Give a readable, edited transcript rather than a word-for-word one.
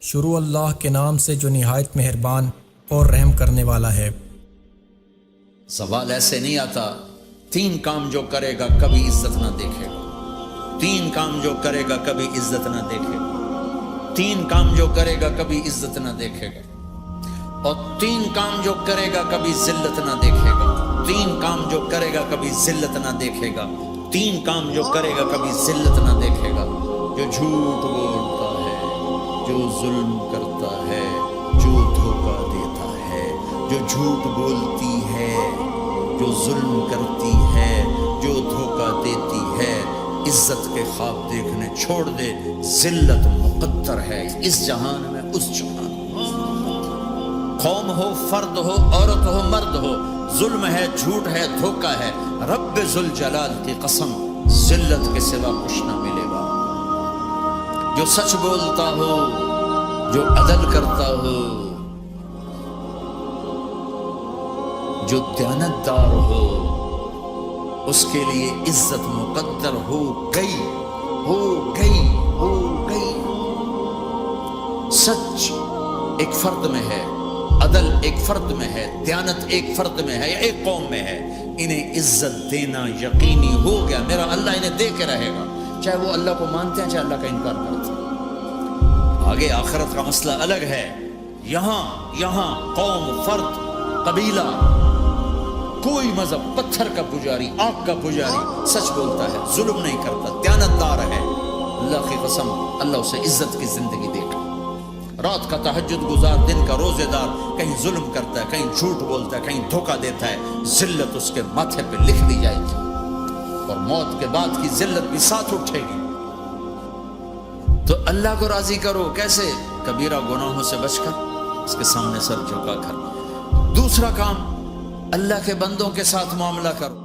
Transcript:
شروع اللہ کے نام سے جو نہایت مہربان اور رحم کرنے والا ہے۔ سوال ایسے نہیں آتا 3 کام جو کرے گا کبھی عزت نہ دیکھے گا، 3 کام جو کرے گا کبھی عزت نہ دیکھے گا، 3 کام جو کرے گا کبھی عزت نہ دیکھے گا، اور 3 کام جو کرے گا کبھی ذلت نہ دیکھے گا، 3 کام جو کرے گا کبھی ذلت نہ دیکھے گا، 3 کام جو کرے گا کبھی ذلت نہ دیکھے گا۔ جو جھوٹ بولتا ہے، جو ظلم کرتا ہے، جو دھوکہ دیتا ہے، جو جھوٹ بولتی ہے، جو ظلم کرتی ہے، جو دھوکہ دیتی ہے، عزت کے خواب دیکھنے چھوڑ دے۔ ذلت مقدر ہے اس جہان میں اس جہان میں، قوم ہو، فرد ہو، عورت ہو، مرد ہو، ظلم ہے، جھوٹ ہے، دھوکہ ہے، رب ذوالجلال کی قسم ذلت کے سوا کچھ نہ ملے گا۔ جو سچ بولتا ہو، جو عدل کرتا ہو، جو دیانتدار ہو، اس کے لیے عزت مقدر ہو گئی، ہو گئی، ہو گئی۔ سچ ایک فرد میں ہے، عدل ایک فرد میں ہے، دیانت ایک فرد میں ہے یا ایک قوم میں ہے، انہیں عزت دینا یقینی ہو گیا۔ میرا اللہ انہیں دے کے رہے گا، چاہے وہ اللہ کو مانتے ہیں چاہے اللہ کا انکار کرتے ہیں۔ آگے آخرت کا مسئلہ الگ ہے۔ یہاں قوم، فرد، قبیلہ، کوئی مذہب، پتھر کا پجاری، آگ کا پجاری سچ بولتا ہے، ظلم نہیں کرتا، دیانتدار ہے، اللہ کی قسم اللہ اسے عزت کی زندگی دے گا۔ رات کا تہجد گزار، دن کا روزے دار، کہیں ظلم کرتا ہے، کہیں جھوٹ بولتا ہے، کہیں دھوکہ دیتا ہے، ذلت اس کے ماتھے پہ لکھ دی جائے گی، اور موت کے بعد کی ذلت بھی ساتھ اٹھے گی۔ تو اللہ کو راضی کرو، کیسے؟ کبیرہ گناہوں سے بچ کر، اس کے سامنے سر جھکا کر۔ دوسرا کام، اللہ کے بندوں کے ساتھ معاملہ کرو۔